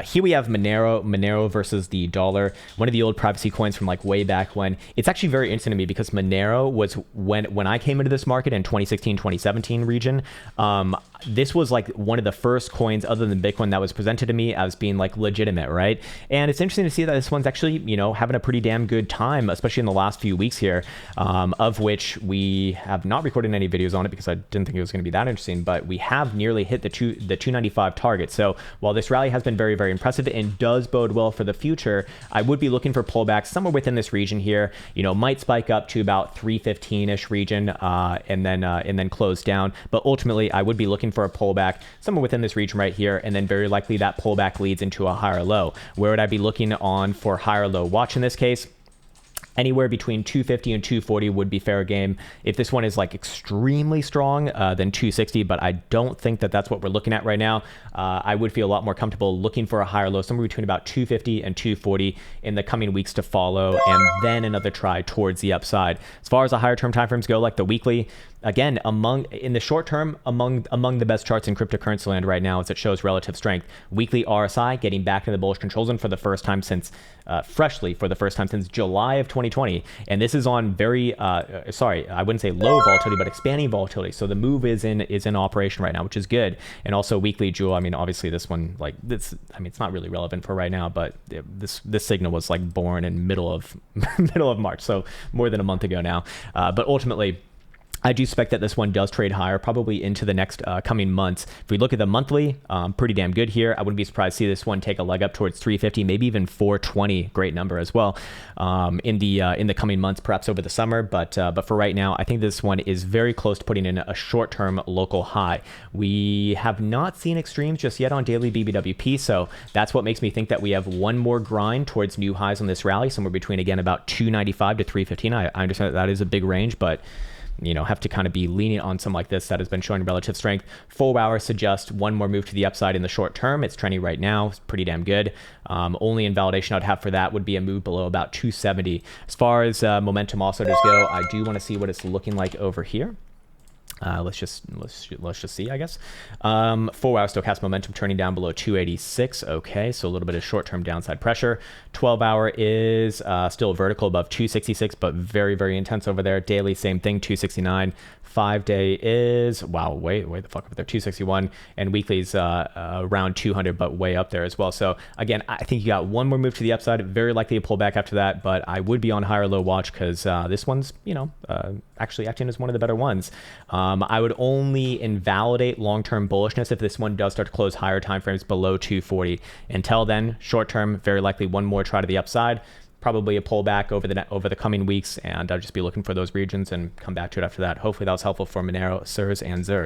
Here we have Monero versus the dollar, one of the old privacy coins from like way back when. It's actually very interesting to me because Monero was when I came into this market in 2016, 2017 region. This was like one of the first coins other than Bitcoin that was presented to me as being like legitimate, right? And it's interesting to see that this one's actually, having a pretty damn good time, especially in the last few weeks here, of which we have not recorded any videos on it because I didn't think it was going to be that interesting, but we have nearly hit the 295 target. So while this rally has been very, very impressive and does bode well for the future, I would be looking for pullbacks somewhere within this region here. Might spike up to about 315-ish region and then close down. But ultimately, I would be looking for a pullback somewhere within this region right here, and then very likely that pullback leads into a higher low. Where would I be looking on for higher low watch in this case? Anywhere between 250 and 240 would be fair game. If this one is like extremely strong, then 260, but I don't think that that's what we're looking at right now. I would feel a lot more comfortable looking for a higher low, somewhere between about 250 and 240 in the coming weeks to follow, and then another try towards the upside. As far as the higher term timeframes go, like the weekly, again, in the short term, among the best charts in cryptocurrency land right now as it shows relative strength. Weekly RSI getting back in the bullish control zone for the first time since, freshly for the first time since July of 2020. And this is on very, I wouldn't say low volatility, but expanding volatility. So the move is in operation right now, which is good. And also weekly Jewel, I mean, obviously this one, like this, I mean, it's not really relevant for right now, but this signal was like born in middle of March. So more than a month ago now. But ultimately, I do expect that this one does trade higher, probably into the next coming months. If we look at the monthly, pretty damn good here. I wouldn't be surprised to see this one take a leg up towards 350, maybe even 420. Great number as well in the coming months, perhaps over the summer. But for right now, I think this one is very close to putting in a short-term local high. We have not seen extremes just yet on daily BBWP, so that's what makes me think that we have one more grind towards new highs on this rally, somewhere between, again, about 295 to 315. I understand that is a big range, but have to kind of be leaning on some like this that has been showing relative strength. 4 hours suggest one more move to the upside in the short term. It's trending right now. It's pretty damn good. Only invalidation I'd have for that would be a move below about 270. As far as momentum also does go, I do want to see what it's looking like over here. Let's just see, I guess. 4-hour stochastic momentum turning down below 286. Okay, so a little bit of short-term downside pressure. 12-hour is still vertical above 266, but very, very intense over there. Daily, same thing, 269. 5-day is, wow, way the fuck up there, 261. And weekly's around 200, but way up there as well. So again, I think you got one more move to the upside, very likely a pullback after that, but I would be on higher low watch because this one's, actually acting as one of the better ones. I would only invalidate long-term bullishness if this one does start to close higher timeframes below 240. Until then, short-term, very likely one more try to the upside, probably a pullback over the coming weeks, and I'll just be looking for those regions and come back to it after that. Hopefully that was helpful for Monero, sirs and zers.